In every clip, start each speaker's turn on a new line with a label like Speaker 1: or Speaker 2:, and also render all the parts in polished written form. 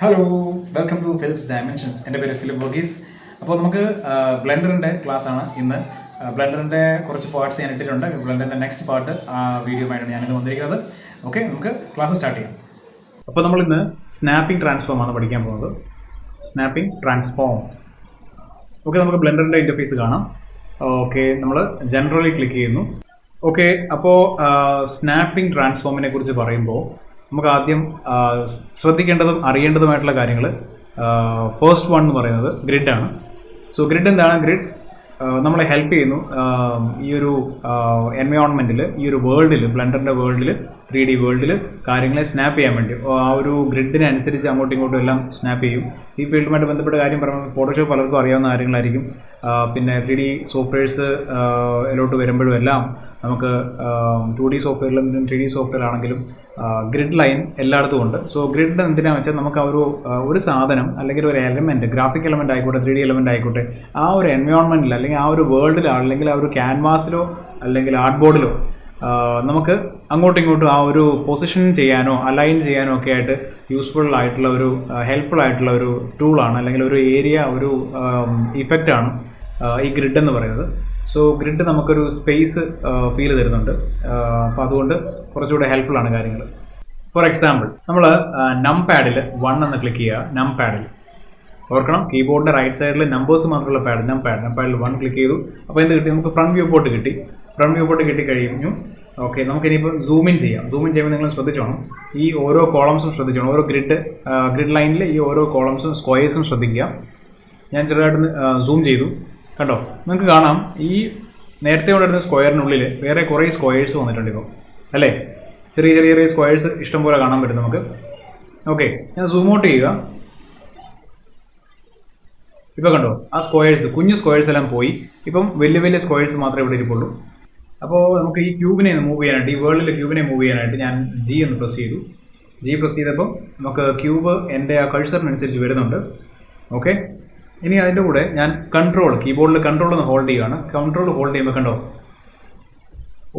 Speaker 1: Hello, welcome to Phil's dimensions. എൻ്റെ പേര് Philip Varghese. അപ്പോൾ നമുക്ക് ബ്ലെൻഡറിൻ്റെ ക്ലാസ്സാണ് ഇന്ന്. ബ്ലെൻഡറിൻ്റെ കുറച്ച് പാർട്സ് ഞാൻ ഇട്ടിട്ടുണ്ട്. ബ്ലെൻഡറിൻ്റെ നെക്സ്റ്റ് പാർട്ട് വീഡിയോ ആയിട്ടാണ് ഞാനിന്ന് വന്നിരിക്കുന്നത്. ഓക്കെ, നമുക്ക് ക്ലാസ് സ്റ്റാർട്ട് ചെയ്യാം. അപ്പോൾ നമ്മളിന്ന് സ്നാപ്പിംഗ് ട്രാൻസ്ഫോം ആണ് പഠിക്കാൻ പോകുന്നത്. Snapping transform. ഓക്കെ, നമുക്ക് ബ്ലെൻഡറിൻ്റെ ഇൻ്റർഫേസ് കാണാം. ഓക്കെ, നമ്മൾ ജനറലി ക്ലിക്ക് ചെയ്യുന്നു. ഓക്കെ, അപ്പോൾ സ്നാപ്പിംഗ് ട്രാൻസ്ഫോമിനെ കുറിച്ച് പറയുമ്പോൾ നമുക്ക് ആദ്യം ശ്രദ്ധിക്കേണ്ടതും അറിയേണ്ടതുമായിട്ടുള്ള കാര്യങ്ങൾ, ഫസ്റ്റ് വൺ എന്ന് പറയുന്നത് ഗ്രിഡാണ്. സോ ഗ്രിഡ് എന്താണ്? ഗ്രിഡ് നമ്മളെ ഹെൽപ്പ് ചെയ്യുന്നു ഈ ഒരു എൻവയോൺമെൻറ്റിൽ, ഈ ഒരു വേൾഡിൽ, ബ്ലെൻഡറിൻ്റെ വേൾഡിൽ, 3D വേൾഡിൽ കാര്യങ്ങളെ സ്നാപ്പ് ചെയ്യാൻ വേണ്ടി ആ ഒരു ഗ്രിഡിനെ അനുസരിച്ച് അങ്ങോട്ടും ഇങ്ങോട്ടും എല്ലാം സ്നാപ്പ് ചെയ്യും. ഈ ഫീൽഡുമായിട്ട് ബന്ധപ്പെട്ട കാര്യം പറയുമ്പോൾ ഫോട്ടോഷോപ്പ് പലർക്കും അറിയാവുന്ന കാര്യങ്ങളായിരിക്കും. പിന്നെ 3D സോഫ്റ്റ്വെയർസ് ലോട്ട് വരുമ്പോഴും എല്ലാം നമുക്ക് 2D സോഫ്റ്റ്വെയറിലും 3D സോഫ്റ്റ്വെയർ ആണെങ്കിലും ഗ്രിഡ് ലൈൻ എല്ലായിടത്തും ഉണ്ട്. സോ ഗ്രിഡ് എന്തിനാണെന്ന് വെച്ചാൽ നമുക്ക് ആ ഒരു സാധനം അല്ലെങ്കിൽ ഒരു എലമെൻറ്റ്, ഗ്രാഫിക് എലമെൻ്റ് ആയിക്കോട്ടെ, 3D എലമെൻ്റ് ആയിക്കോട്ടെ, ആ ഒരു എൻവയോൺമെൻറ്റിൽ അല്ലെങ്കിൽ ആ ഒരു വേൾഡിലോ അല്ലെങ്കിൽ ആ ഒരു ക്യാൻവാസിലോ അല്ലെങ്കിൽ ആർട്ട് ബോർഡിലോ നമുക്ക് അങ്ങോട്ടും ഇങ്ങോട്ടും ആ ഒരു പൊസിഷൻ ചെയ്യാനോ അലൈൻ ചെയ്യാനോ ഒക്കെ ആയിട്ട് യൂസ്ഫുൾ ആയിട്ടുള്ള ഒരു ഹെൽപ്ഫുൾ ആയിട്ടുള്ള ഒരു ടൂളാണ്, അല്ലെങ്കിൽ ഒരു ഏരിയ, ഒരു ഇഫക്റ്റാണ് ഈ ഗ്രിഡ് എന്ന് പറയുന്നത്. സോ ഗ്രിഡ് നമുക്കൊരു സ്പേസ് ഫീൽ തരുന്നുണ്ട്. അപ്പോൾ അതുകൊണ്ട് കുറച്ചുകൂടെ ഹെൽപ്ഫുൾ ആണ് കാര്യങ്ങൾ. ഫോർ എക്സാമ്പിൾ, നമ്മൾ നം പാഡിൽ 1 എന്ന് ക്ലിക്ക് ചെയ്യുക. നം പാഡിൽ ഓർക്കണം, കീബോർഡിൻ്റെ റൈറ്റ് സൈഡിൽ നമ്പേഴ്സ് മാത്രമുള്ള പാഡ്, നം പാഡിൽ 1 ക്ലിക്ക് ചെയ്തു. അപ്പോൾ എന്ത് കിട്ടി? നമുക്ക് ഫ്രണ്ട് വ്യൂ പോർട്ട് കിട്ടി. ഫ്രണ്ട് വ്യൂ പോർട്ട് കിട്ടിക്കഴിഞ്ഞു. ഓക്കെ, നമുക്കിനിയിപ്പോൾ സൂം ഇൻ ചെയ്യാം. സൂം ഇൻ ചെയ്യുമ്പോൾ നിങ്ങൾ ശ്രദ്ധിച്ചോണം, ഈ ഓരോ കോളംസും ശ്രദ്ധിച്ചോണം. ഓരോ ഗ്രിഡ് ലൈനിൽ ഈ ഓരോ കോളംസും സ്ക്വയേഴ്സും ശ്രദ്ധിക്കുക. ഞാൻ ചെറുതായിട്ട് സൂം ചെയ്തു. കണ്ടോ? നിങ്ങൾക്ക് കാണാം ഈ നേരത്തെ കൊണ്ടിരുന്ന സ്ക്വയറിനുള്ളിൽ വേറെ കുറേ സ്ക്വയേഴ്സ് വന്നിട്ടുണ്ട് ഇപ്പോൾ, അല്ലേ? ചെറിയ ചെറിയ ചെറിയ സ്ക്വയേഴ്സ് ഇഷ്ടംപോലെ കാണാൻ പറ്റും നമുക്ക്. ഓക്കെ, ഞാൻ സൂം ഔട്ട് ചെയ്യുക. ഇപ്പോൾ കണ്ടോ, ആ സ്ക്വയേഴ്സ്, കുഞ്ഞു സ്ക്വയേഴ്സ് എല്ലാം പോയി. ഇപ്പം വലിയ വലിയ സ്ക്വയേഴ്സ് മാത്രമേ ഇവിടെ ഇരിപ്പുള്ളൂ. അപ്പോൾ നമുക്ക് ഈ ക്യൂബിനെ മൂവ് ചെയ്യാനായിട്ട്, ഈ വേൾഡിലെ ക്യൂബിനെ മൂവ് ചെയ്യാനായിട്ട് ഞാൻ G എന്ന് പ്രസ് ചെയ്തു. G പ്രസ് ചെയ്തപ്പോൾ നമുക്ക് ക്യൂബ് എൻ്റെ ആ കഴ്സറിനനുസരിച്ച് വരുന്നുണ്ട്. ഓക്കെ, ഇനി അതിൻ്റെ കൂടെ ഞാൻ കീബോർഡിൽ കൺട്രോൾ ഒന്ന് ഹോൾഡ് ചെയ്യുകയാണ്. കൺട്രോൾ ഹോൾഡ് ചെയ്യുമ്പോൾ കണ്ടോ,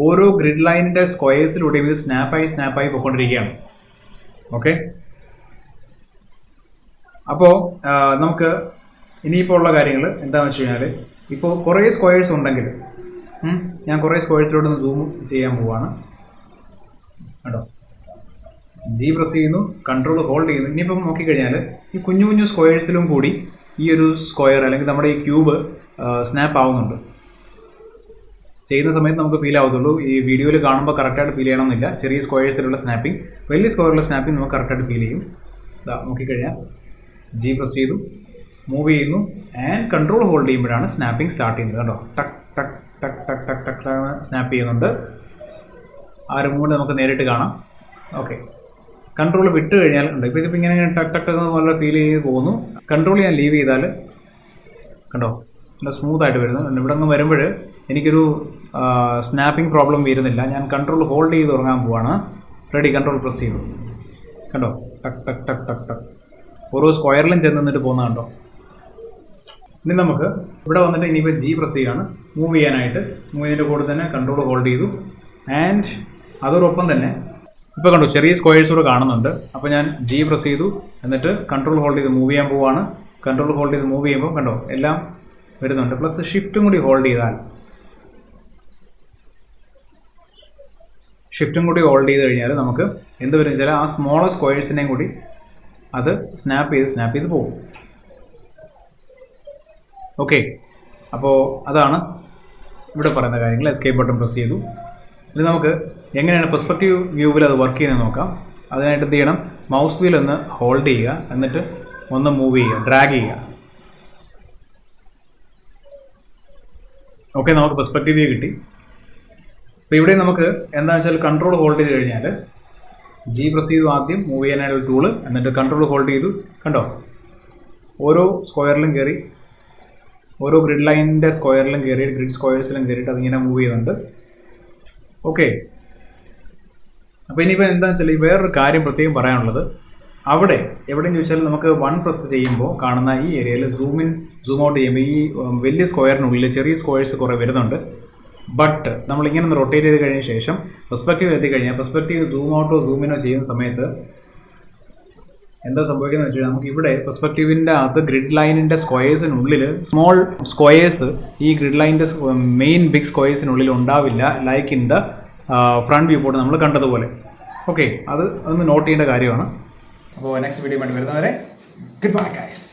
Speaker 1: ഓരോ ഗ്രിഡ് ലൈനിൻ്റെ സ്ക്വയേഴ്സിലൂടെയും ഇത് സ്നാപ്പായി പോയിക്കൊണ്ടിരിക്കുകയാണ്. ഓക്കെ, അപ്പോൾ നമുക്ക് ഇനിയിപ്പോൾ ഉള്ള കാര്യങ്ങൾ എന്താണെന്ന് വെച്ച് കഴിഞ്ഞാൽ, ഇപ്പോൾ കുറേ സ്ക്വയേഴ്സ് ഉണ്ടെങ്കിൽ ഞാൻ കുറേ സ്ക്വയേഴ്സിലോട്ട് ഒന്ന് സൂം ചെയ്യാൻ പോവാണ്. കേട്ടോ, G പ്രസ് ചെയ്യുന്നു, കൺട്രോൾ ഹോൾഡ് ചെയ്യുന്നു. ഇനിയിപ്പം നോക്കിക്കഴിഞ്ഞാൽ ഈ കുഞ്ഞു കുഞ്ഞു സ്ക്വയേഴ്സിലും കൂടി ഈ ഒരു സ്ക്വയർ അല്ലെങ്കിൽ നമ്മുടെ ഈ ക്യൂബ് സ്നാപ്പ് ആവുന്നുണ്ട്. ചെയ്യുന്ന സമയത്ത് നമുക്ക് ഫീൽ ആവത്തുള്ളൂ. ഈ വീഡിയോയിൽ കാണുമ്പോൾ കറക്റ്റായിട്ട് ഫീൽ ചെയ്യണമെന്നില്ല. ചെറിയ സ്ക്വയേഴ്സിലുള്ള സ്നാപ്പിംഗ്, വലിയ സ്ക്വയറിലുള്ള സ്നാപ്പിംഗ് നമുക്ക് കറക്റ്റായിട്ട് ഫീൽ ചെയ്യും. ഇതാ നോക്കിക്കഴിഞ്ഞാൽ G പ്രസ് ചെയ്തു, മൂവ് ചെയ്യുന്നു, ആൻഡ് കൺട്രോൾ ഹോൾഡ് ചെയ്യുമ്പോഴാണ് സ്നാപ്പിംഗ് സ്റ്റാർട്ട് ചെയ്യുന്നത്. കേട്ടോ, ടക്ക് ടക്ക് ടക്ക് ടക്ക് ടക്ക് ടക്ക് സ്നാപ്പ് ചെയ്യുന്നുണ്ട്. ആ ഒരു മൂഡ് നമുക്ക് നേരിട്ട് കാണാം. ഓക്കെ, കൺട്രോൾ വിട്ട് കഴിഞ്ഞാൽ ഉണ്ട്. ഇപ്പോൾ ഇതിപ്പോൾ ഇങ്ങനെ ടക്ക് ടക്ക് നല്ല ഫീൽ ചെയ്ത് പോകുന്നു. കൺട്രോൾ ഞാൻ ലീവ് ചെയ്താൽ കണ്ടോ, നല്ല സ്മൂത്തായിട്ട് വരുന്നു. ഇവിടെ നിന്ന് വരുമ്പോൾ എനിക്കൊരു സ്നാപ്പിംഗ് പ്രോബ്ലം വരുന്നില്ല. ഞാൻ കൺട്രോൾ ഹോൾഡ് ചെയ്ത് തുടങ്ങാൻ പോവാണ്. റെഡി, കൺട്രോൾ പ്രസ് ചെയ്തു. കണ്ടോ, ടക്ക് ടക്ക് ടക്ക് ടക്ക് ടക്ക് ഓരോ സ്ക്വയറിലും ചെന്ന് നിന്നിട്ട് പോകുന്ന കണ്ടോ. ഇനി നമുക്ക് ഇവിടെ വന്നിട്ട് ഇനിയിപ്പോൾ G പ്രസ് ചെയ്യുകയാണ് മൂവ് ചെയ്യാനായിട്ട്. മൂവ് ചെയ്തതിൻ്റെ കൂടെ തന്നെ കൺട്രോൾ ഹോൾഡ് ചെയ്തു. ആൻഡ് അതോടൊപ്പം തന്നെ ഇപ്പോൾ കണ്ടു ചെറിയ സ്ക്വയേഴ്സ് കൂടെ കാണുന്നുണ്ട്. അപ്പോൾ ഞാൻ G പ്രസ് ചെയ്തു, എന്നിട്ട് കൺട്രോൾ ഹോൾഡ് ചെയ്ത് മൂവ് ചെയ്യാൻ പോവാണ്. കൺട്രോൾ ഹോൾഡ് ചെയ്ത് മൂവ് ചെയ്യുമ്പോൾ കണ്ടോ എല്ലാം വരുന്നുണ്ട്. പ്ലസ് ഷിഫ്റ്റും കൂടി ഹോൾഡ് ചെയ്താൽ, കഴിഞ്ഞാൽ നമുക്ക് എന്ത് വരും വെച്ചാൽ ആ സ്മോളർ സ്ക്വയേഴ്സിനെയും കൂടി അത് സ്നാപ്പ് ചെയ്ത് പോകും. ഓക്കെ, അപ്പോൾ അതാണ് ഇവിടെ പറയുന്ന കാര്യങ്ങൾ. എസ്കേപ്പ് ബട്ടൺ പ്രസ് ചെയ്തു. ഇനി നമുക്ക് എങ്ങനെയാണ് പെർസ്പെക്റ്റീവ് വ്യൂവിൽ അത് വർക്ക് ചെയ്യുന്നത് നോക്കാം. അതിനായിട്ട് എന്ത് ചെയ്യണം? മൗസ് വീൽ ഒന്ന് ഹോൾഡ് ചെയ്യുക, എന്നിട്ട് ഒന്ന് മൂവ് ചെയ്യുക, ഡ്രാഗ് ചെയ്യുക. ഓക്കെ, നമുക്ക് പെർസ്പെക്റ്റീവ് വ്യൂ കിട്ടി. അപ്പോൾ ഇവിടെ നമുക്ക് എന്താണെന്ന് വെച്ചാൽ കൺട്രോൾ ഹോൾഡ് ചെയ്ത് കഴിഞ്ഞാൽ G പ്രസ് ചെയ്തു ആദ്യം മൂവ് ചെയ്യാനായിട്ട് ടൂള്, എന്നിട്ട് കൺട്രോൾ ഹോൾഡ് ചെയ്തു. കണ്ടോ, ഓരോ സ്ക്വയറിലും കയറി, ഓരോ ഗ്രിഡ് ലൈനിൻ്റെ സ്ക്വയറിലും കയറി, ഗ്രിഡ് സ്ക്വയേഴ്സിലും കയറിയിട്ട് അതിങ്ങനെ മൂവ് ചെയ്യുന്നുണ്ട്. ഓക്കെ, അപ്പോൾ ഇനിയിപ്പോൾ എന്താണെന്ന് വെച്ചാൽ വേറൊരു കാര്യം പ്രത്യേകം പറയാനുള്ളത്, അവിടെ എവിടെയെന്ന് ചോദിച്ചാൽ നമുക്ക് 1 പ്രസ് ചെയ്യുമ്പോൾ കാണുന്ന ഈ ഏരിയയിൽ സൂം ഔട്ട് ചെയ്യുമ്പോൾ ഈ വലിയ സ്ക്വയറിനുള്ളിൽ ചെറിയ സ്ക്വയേഴ്സ് കുറേ വരുന്നുണ്ട്. ബട്ട് നമ്മളിങ്ങനെ ഒന്ന് റൊട്ടേറ്റ് ചെയ്ത് കഴിഞ്ഞ ശേഷം പെർസ്പെക്റ്റീവ് എത്തിക്കഴിഞ്ഞാൽ പെർസ്പെക്റ്റീവ് സൂം ഔട്ടോ സൂം ഇനോ ചെയ്യുന്ന സമയത്ത് എന്താ സംഭവിക്കുന്നത് വെച്ച് കഴിഞ്ഞാൽ നമുക്ക് ഇവിടെ പെർസ്പെക്റ്റീവിൻ്റെ അകത്ത് ഗ്രിഡ് ലൈനിൻ്റെ സ്ക്വയേഴ്സിനുള്ളിൽ സ്മോൾ സ്ക്വയേഴ്സ് ഈ ഗ്രിഡ് ലൈനിൻ്റെ മെയിൻ ബിഗ് സ്ക്വയേഴ്സിനുള്ളിൽ ഉണ്ടാവില്ല, like in the front view port നമ്മൾ കണ്ടതുപോലെ. ഓക്കെ, അതൊന്ന് നോട്ട് ചെയ്യേണ്ട കാര്യമാണ്. അപ്പോൾ നെക്സ്റ്റ് വീഡിയോ ആയിട്ട് വരുന്നവരെ ഗുഡ് ബൈ ഗൈസ്.